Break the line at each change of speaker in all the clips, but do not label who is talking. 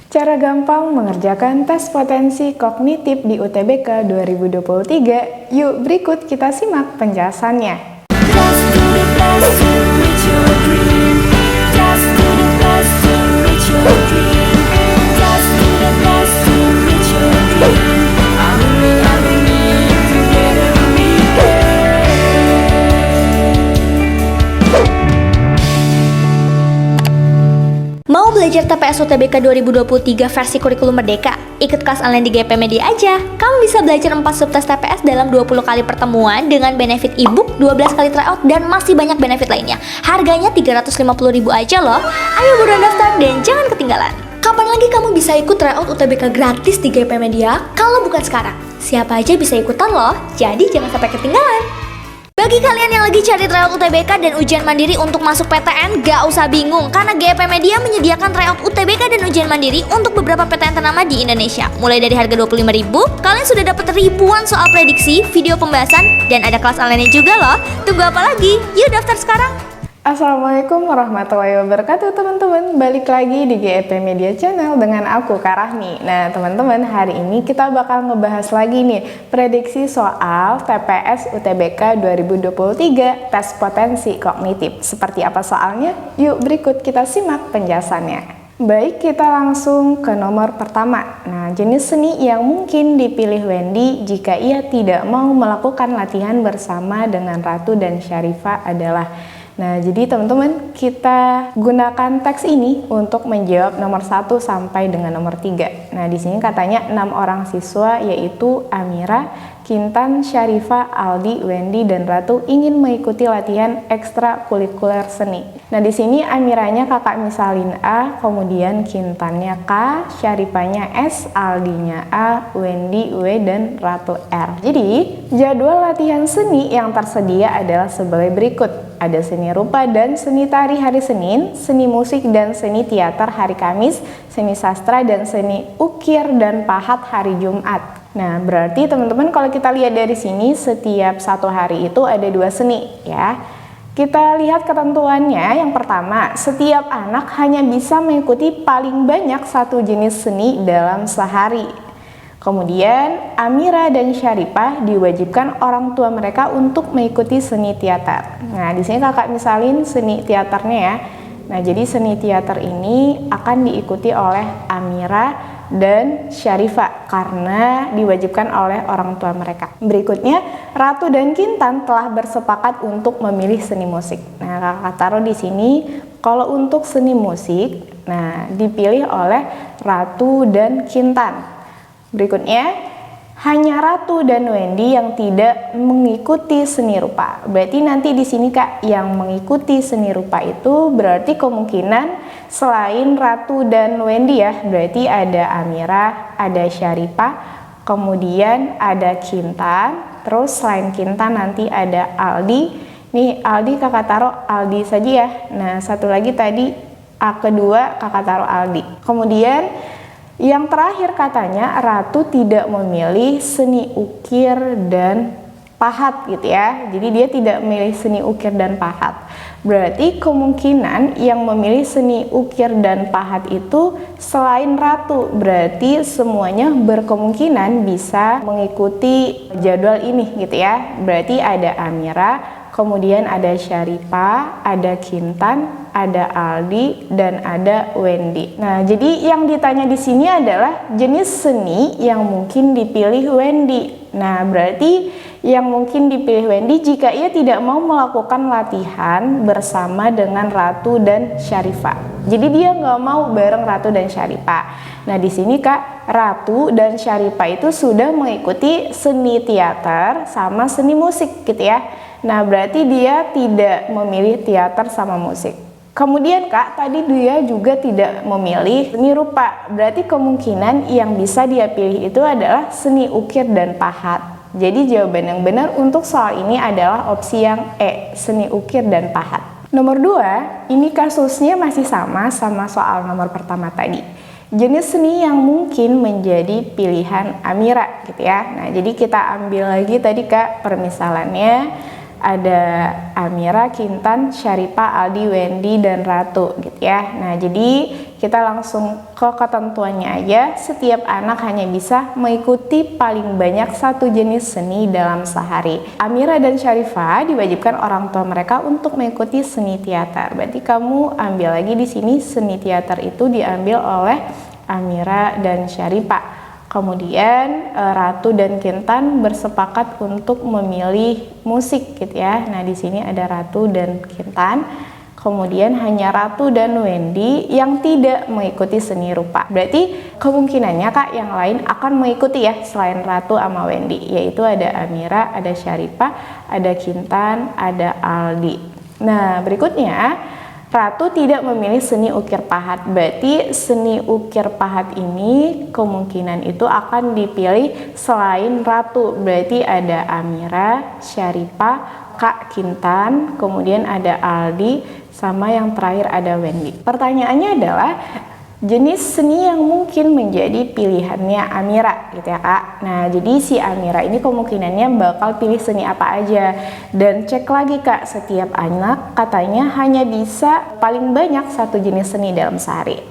Cara gampang mengerjakan tes potensi kognitif di UTBK 2023. Yuk berikut kita simak penjelasannya.
Mau belajar TPS UTBK 2023 versi kurikulum merdeka? Ikut kelas online di GP Media aja. Kamu bisa belajar 4 subtes TPS dalam 20 kali pertemuan dengan benefit ebook, 12 kali tryout, dan masih banyak benefit lainnya. Harganya 350.000 aja loh. Ayo buruan daftar dan jangan ketinggalan. Kapan lagi kamu bisa ikut tryout UTBK gratis di GP Media kalau bukan sekarang? Siapa aja bisa ikutan loh, jadi jangan sampai ketinggalan. Bagi kalian yang lagi cari tryout UTBK dan ujian mandiri untuk masuk PTN, gak usah bingung karena GP Media menyediakan tryout UTBK dan ujian mandiri untuk beberapa PTN ternama di Indonesia. Mulai dari harga 25.000, kalian sudah dapat ribuan soal prediksi, video pembahasan, dan ada kelas online juga loh. Tunggu apa lagi? Yuk daftar sekarang!
Assalamualaikum warahmatullahi wabarakatuh teman-teman. Balik lagi di GEP Media Channel dengan aku Kak Rahmi. Nah teman-teman, hari ini kita bakal ngebahas lagi nih prediksi soal TPS UTBK 2023 tes potensi kognitif. Seperti apa soalnya? Yuk berikut kita simak penjelasannya. Baik, kita langsung ke nomor pertama. Nah, jenis seni yang mungkin dipilih Wendy jika ia tidak mau melakukan latihan bersama dengan Ratu dan Syarifah adalah. Nah, jadi teman-teman, kita gunakan teks ini untuk menjawab nomor 1 sampai dengan nomor 3. Nah, di sini katanya 6 orang siswa yaitu Amira, Kintan, Syarifah, Aldi, Wendy, dan Ratu ingin mengikuti latihan ekstrakurikuler seni. Nah, di sini Amiranya kakak misalin A, kemudian Kintannya K, Syarifahnya S, Aldinya A, Wendy W, dan Ratu R. Jadi, jadwal latihan seni yang tersedia adalah sebagai berikut. Ada seni rupa dan seni tari hari Senin, seni musik dan seni teater hari Kamis, seni sastra dan seni ukir dan pahat hari Jumat. Nah, berarti teman-teman kalau kita lihat dari sini setiap satu hari itu ada 2 seni ya. Kita lihat ketentuannya. Yang pertama, setiap anak hanya bisa mengikuti paling banyak 1 jenis seni dalam sehari. Kemudian Amira dan Syarifah diwajibkan orang tua mereka untuk mengikuti seni teater. Nah, di sini kakak misalin seni teaternya ya. Nah, jadi seni teater ini akan diikuti oleh Amira dan Syarifah karena diwajibkan oleh orang tua mereka. Berikutnya, Ratu dan Kintan telah bersepakat untuk memilih seni musik. Nah, kakak taruh di sini kalau untuk seni musik, nah dipilih oleh Ratu dan Kintan. Berikutnya, hanya Ratu dan Wendy yang tidak mengikuti seni rupa. Berarti nanti di sini Kak, yang mengikuti seni rupa itu berarti kemungkinan selain Ratu dan Wendy ya. Berarti ada Amira, ada Syarifah, kemudian ada Kintan, terus selain Kintan nanti ada Aldi. Nih Aldi kakak taruh Aldi saja ya. Nah, satu lagi tadi A kedua kakak taruh Aldi. Kemudian yang terakhir katanya Ratu tidak memilih seni ukir dan pahat gitu ya. Jadi dia tidak memilih seni ukir dan pahat. Berarti kemungkinan yang memilih seni ukir dan pahat itu selain Ratu. Berarti semuanya berkemungkinan bisa mengikuti jadwal ini gitu ya. Berarti ada Amira, kemudian ada Syarifah, ada Kintan, ada Aldi, dan ada Wendy. Nah, jadi yang ditanya di sini adalah jenis seni yang mungkin dipilih Wendy. Nah, berarti yang mungkin dipilih Wendy jika ia tidak mau melakukan latihan bersama dengan Ratu dan Syarifah. Jadi dia nggak mau bareng Ratu dan Syarifah. Nah, di sini Kak, Ratu dan Syarifah itu sudah mengikuti seni teater sama seni musik gitu ya. Nah, berarti dia tidak memilih teater sama musik. Kemudian Kak, tadi dia juga tidak memilih seni rupa. Berarti kemungkinan yang bisa dia pilih itu adalah seni ukir dan pahat. Jadi jawaban yang benar untuk soal ini adalah opsi yang E, seni ukir dan pahat. Nomor 2, ini kasusnya masih sama soal nomor pertama tadi. Jenis seni yang mungkin menjadi pilihan Amira gitu ya. Nah, jadi kita ambil lagi tadi Kak permisalannya. Ada Amira, Kintan, Syarifah, Aldi, Wendy, dan Ratu gitu ya. Nah, jadi kita langsung ke ketentuannya aja. Setiap anak hanya bisa mengikuti paling banyak satu jenis seni dalam sehari. Amira dan Syarifah diwajibkan orang tua mereka untuk mengikuti seni teater. Berarti kamu ambil lagi di sini, seni teater itu diambil oleh Amira dan Syarifah. Kemudian Ratu dan Kintan bersepakat untuk memilih musik gitu ya. Nah, di sini ada Ratu dan Kintan. Kemudian hanya Ratu dan Wendy yang tidak mengikuti seni rupa. Berarti kemungkinannya Kak yang lain akan mengikuti ya selain Ratu sama Wendy, yaitu ada Amira, ada Syarifah, ada Kintan, ada Aldi. Nah, berikutnya Ratu tidak memilih seni ukir pahat. Berarti seni ukir pahat ini kemungkinan itu akan dipilih selain Ratu. Berarti ada Amira, Syarifah, Kak Kintan, kemudian ada Aldi, sama yang terakhir ada Wendy. Pertanyaannya adalah jenis seni yang mungkin menjadi pilihannya Amira gitu ya Kak. Nah, jadi si Amira ini kemungkinannya bakal pilih seni apa aja. Dan cek lagi Kak, setiap anak katanya hanya bisa paling banyak satu jenis seni dalam sehari.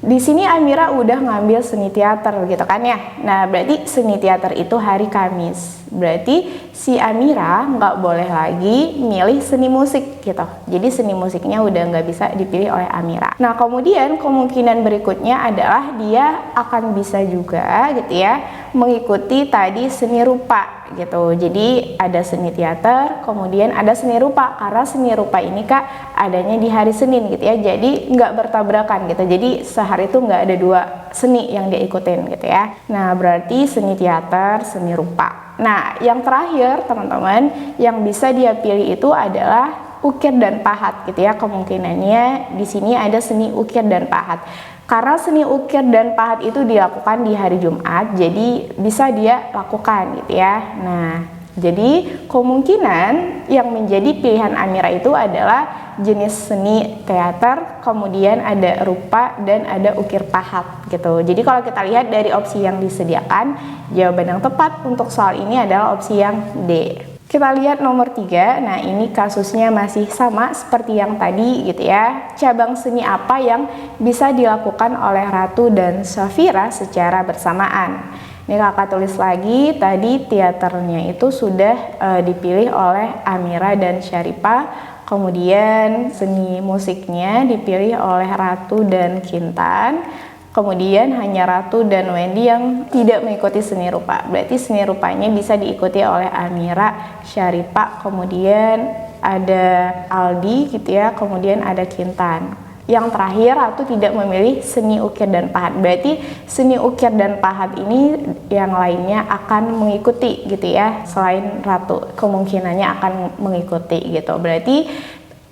Di sini Amira udah ngambil seni teater gitu kan ya. Nah, berarti seni teater itu hari Kamis. Berarti si Amira nggak boleh lagi milih seni musik gitu. Jadi seni musiknya udah nggak bisa dipilih oleh Amira. Nah, kemudian kemungkinan berikutnya adalah dia akan bisa juga gitu ya mengikuti tadi seni rupa gitu. Jadi ada seni teater, kemudian ada seni rupa. Karena seni rupa ini Kak adanya di hari Senin gitu ya. Jadi nggak bertabrakan gitu. Jadi sehari itu nggak ada dua seni yang dia ikutin gitu ya. Nah, berarti seni teater, seni rupa. Nah, yang terakhir teman-teman yang bisa dia pilih itu adalah ukir dan pahat gitu ya. Kemungkinannya di sini ada seni ukir dan pahat. Karena seni ukir dan pahat itu dilakukan di hari Jumat, jadi bisa dia lakukan gitu ya. Nah, jadi kemungkinan yang menjadi pilihan Amira itu adalah jenis seni teater, kemudian ada rupa dan ada ukir pahat gitu. Jadi kalau kita lihat dari opsi yang disediakan, jawaban yang tepat untuk soal ini adalah opsi yang D. Kita lihat nomor 3. Nah, ini kasusnya masih sama seperti yang tadi gitu ya. Cabang seni apa yang bisa dilakukan oleh Ratu dan Syafira secara bersamaan? Ini kakak tulis lagi, tadi teaternya itu sudah dipilih oleh Amira dan Syarifah. Kemudian seni musiknya dipilih oleh Ratu dan Kintan. Kemudian hanya Ratu dan Wendy yang tidak mengikuti seni rupa. Berarti seni rupanya bisa diikuti oleh Amira, Syarifah, kemudian ada Aldi gitu ya, kemudian ada Kintan. Yang terakhir Ratu tidak memilih seni ukir dan pahat. Berarti seni ukir dan pahat ini yang lainnya akan mengikuti gitu ya. Selain Ratu kemungkinannya akan mengikuti gitu. Berarti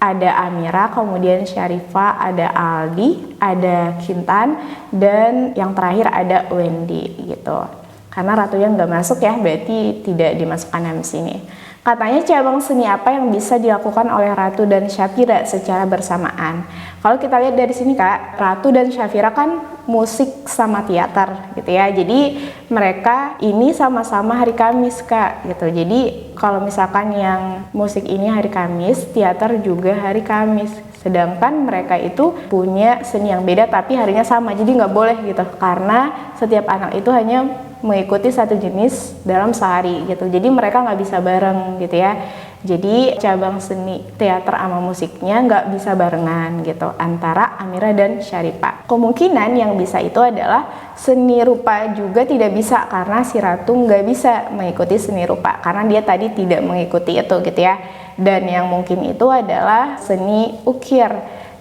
ada Amira, kemudian Syarifah, ada Aldi, ada Kintan, dan yang terakhir ada Wendy gitu. Karena Ratunya nggak masuk ya, berarti tidak dimasukkan dalam sini. Katanya cabang seni apa yang bisa dilakukan oleh Ratu dan Syafira secara bersamaan? Kalau kita lihat dari sini Kak, Ratu dan Syafira kan musik sama teater gitu ya. Jadi mereka ini sama-sama hari Kamis Kak gitu. Jadi kalau misalkan yang musik ini hari Kamis, teater juga hari Kamis. Sedangkan mereka itu punya seni yang beda tapi harinya sama. Jadi nggak boleh gitu. Karena setiap anak itu hanya mengikuti satu jenis dalam sehari gitu. Jadi mereka nggak bisa bareng gitu ya. Jadi cabang seni teater sama musiknya nggak bisa barengan gitu antara Amira dan Syarifah. Kemungkinan yang bisa itu adalah seni rupa juga tidak bisa karena si Ratu nggak bisa mengikuti seni rupa karena dia tadi tidak mengikuti itu gitu ya. Dan yang mungkin itu adalah seni ukir.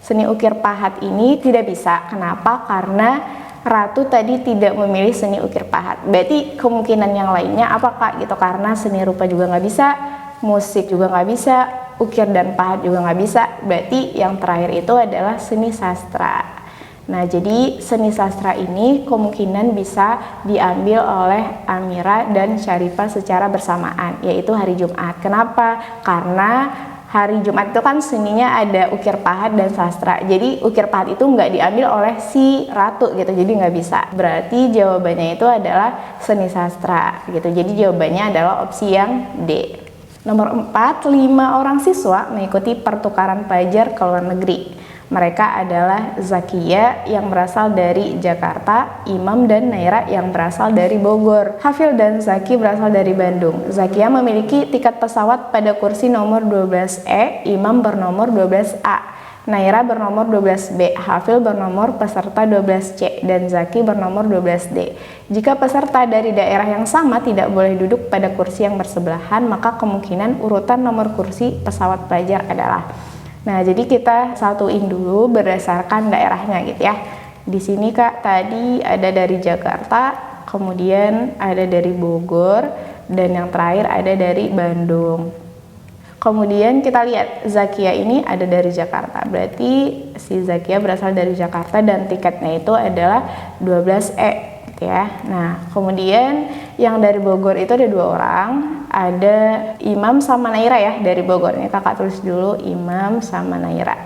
Seni ukir pahat ini tidak bisa. Kenapa? Karena Ratu tadi tidak memilih seni ukir pahat. Berarti kemungkinan yang lainnya apakah gitu? Karena seni rupa juga nggak bisa, musik juga nggak bisa, ukir dan pahat juga nggak bisa. Berarti yang terakhir itu adalah seni sastra. Nah, jadi seni sastra ini kemungkinan bisa diambil oleh Amira dan Syarifah secara bersamaan, yaitu hari Jumat. Kenapa? Karena hari Jumat itu kan seninya ada ukir pahat dan sastra. Jadi ukir pahat itu nggak diambil oleh si Ratu gitu, jadi nggak bisa. Berarti jawabannya itu adalah seni sastra gitu. Jadi jawabannya adalah opsi yang D. Nomor 4, 5 orang siswa mengikuti pertukaran pelajar ke luar negeri. Mereka adalah Zakia yang berasal dari Jakarta, Imam dan Naira yang berasal dari Bogor. Hafil dan Zaki berasal dari Bandung. Zakia memiliki tiket pesawat pada kursi nomor 12E, Imam bernomor 12A. Naira bernomor 12B, Hafil bernomor peserta 12C, dan Zaki bernomor 12D. Jika peserta dari daerah yang sama tidak boleh duduk pada kursi yang bersebelahan, maka kemungkinan urutan nomor kursi pesawat pelajar adalah. Nah, jadi kita satuin dulu berdasarkan daerahnya gitu ya. Di sini Kak, tadi ada dari Jakarta, kemudian ada dari Bogor, dan yang terakhir ada dari Bandung. Kemudian kita lihat Zakia ini ada dari Jakarta, berarti si Zakia berasal dari Jakarta dan tiketnya itu adalah 12E gitu ya. Nah, kemudian yang dari Bogor itu ada 2 orang, ada Imam sama Naira ya dari Bogor. Ini kakak tulis dulu, Imam sama Naira.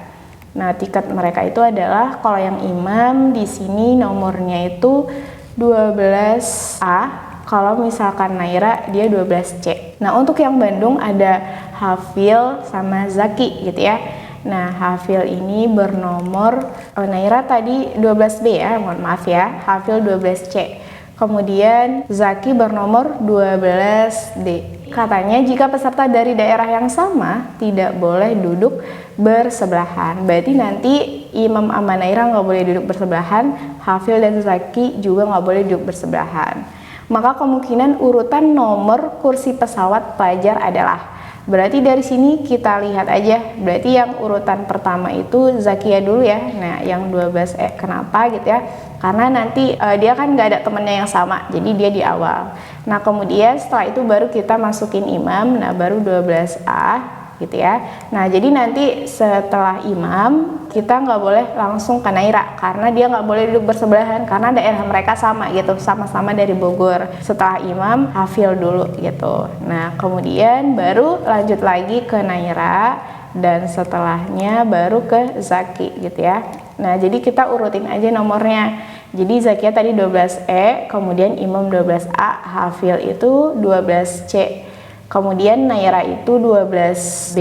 Nah, tiket mereka itu adalah, kalau yang Imam di sini nomornya itu 12A. Kalau misalkan Naira dia 12C. Nah, untuk yang Bandung ada Hafil sama Zaki gitu ya. Nah, Hafil ini bernomor Naira tadi 12B ya, mohon maaf ya. Hafil 12C. Kemudian Zaki bernomor 12D. Katanya jika peserta dari daerah yang sama tidak boleh duduk bersebelahan. Berarti nanti Imam sama Naira nggak boleh duduk bersebelahan, Hafil dan Zaki juga nggak boleh duduk bersebelahan. Maka kemungkinan urutan nomor kursi pesawat pelajar adalah, berarti dari sini kita lihat aja, berarti yang urutan pertama itu Zakia dulu ya. Nah, yang 12E kenapa gitu ya, karena nanti dia kan nggak ada temennya yang sama, jadi dia di awal. Nah, kemudian setelah itu baru kita masukin Imam, nah baru 12A gitu ya. Nah, jadi nanti setelah Imam kita nggak boleh langsung ke Naira karena dia nggak boleh duduk bersebelahan karena daerah mereka sama gitu, sama-sama dari Bogor. Setelah Imam, Hafil dulu gitu. Nah, kemudian baru lanjut lagi ke Naira dan setelahnya baru ke Zaki gitu ya. Nah, jadi kita urutin aja nomornya. Jadi Zakia tadi 12E, kemudian Imam 12A, Hafil itu 12C. Kemudian Naira itu 12B,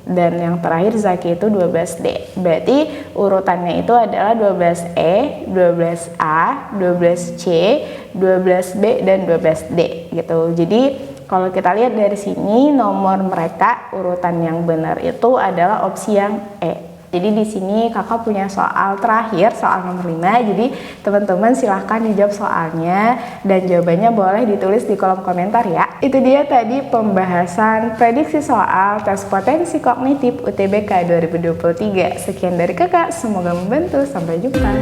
dan yang terakhir Zaki itu 12D. Berarti urutannya itu adalah 12E, 12A, 12C, 12B, dan 12D gitu. Jadi kalau kita lihat dari sini nomor mereka urutan yang benar itu adalah opsi yang E. Jadi di sini kakak punya soal terakhir, soal nomor 5. Jadi teman-teman silahkan dijawab soalnya dan jawabannya boleh ditulis di kolom komentar ya. Itu dia tadi pembahasan prediksi soal tes potensi kognitif UTBK 2023. Sekian dari kakak, semoga membantu. Sampai jumpa.